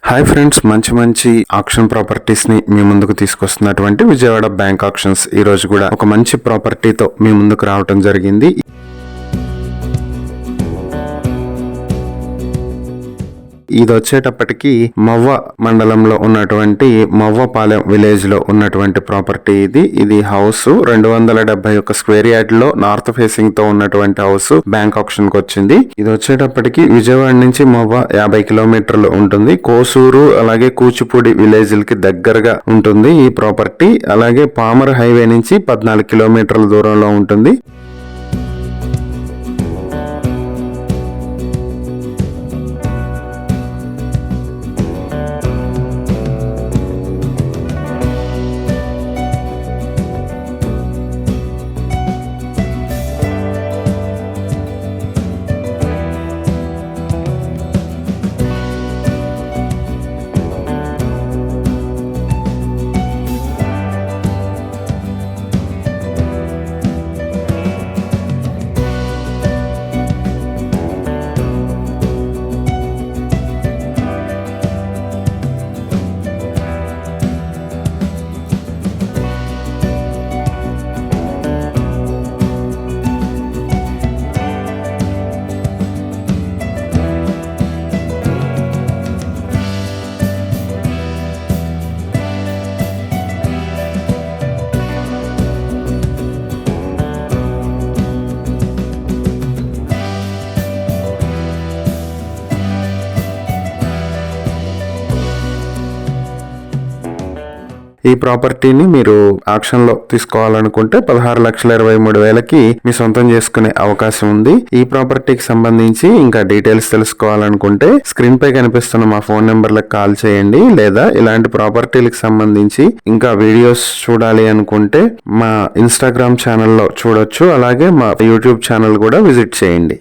Hi friends, మంచి auction properties ని మీ ముందుకు తీసుకొస్తున్నటువంటి విజయవాడ బ్యాంక్ ఆక్షన్స్ ఈ రోజు కూడా ఒక మంచి ప్రాపర్టీతో మీ ముందుకు రావడం జరిగింది. ఇది వచ్చేటప్పటికి మవ్వ మండలంలో ఉన్నటువంటి మవ్వపాలెం విలేజ్ లో ఉన్నటువంటి ప్రాపర్టీ ఇది హౌస్ 271 స్క్వేర్ యార్డ్ లో నార్త్ ఫేసింగ్ తో ఉన్నటువంటి హౌస్ బ్యాంక్ ఆప్షన్ కి వచ్చింది. ఇది వచ్చేటప్పటికి విజయవాడ నుంచి మవ్వ 50 కిలోమీటర్లు ఉంటుంది. కోసూరు అలాగే కూచిపూడి విలేజ్ కి దగ్గరగా ఉంటుంది ఈ ప్రాపర్టీ. అలాగే పామర్ హైవే నుంచి 14 కిలోమీటర్ల దూరంలో ఉంటుంది. ఈ ప్రాపర్టీని మీరు ఆక్షన్ లో తీసుకోవాలనుకుంటే 16,23,000కి మీ సొంతం చేసుకునే అవకాశం ఉంది. ఈ ప్రాపర్టీకి సంబంధించి ఇంకా డీటెయిల్స్ తెలుసుకోవాలనుకుంటే స్క్రీన్ పై కనిపిస్తున్న మా ఫోన్ నెంబర్లకు కాల్ చేయండి. లేదా ఇలాంటి ప్రాపర్టీలకు సంబంధించి ఇంకా వీడియోస్ చూడాలి అనుకుంటే మా ఇన్స్టాగ్రామ్ ఛానల్లో చూడొచ్చు. అలాగే మా యూట్యూబ్ ఛానల్ కూడా విజిట్ చేయండి.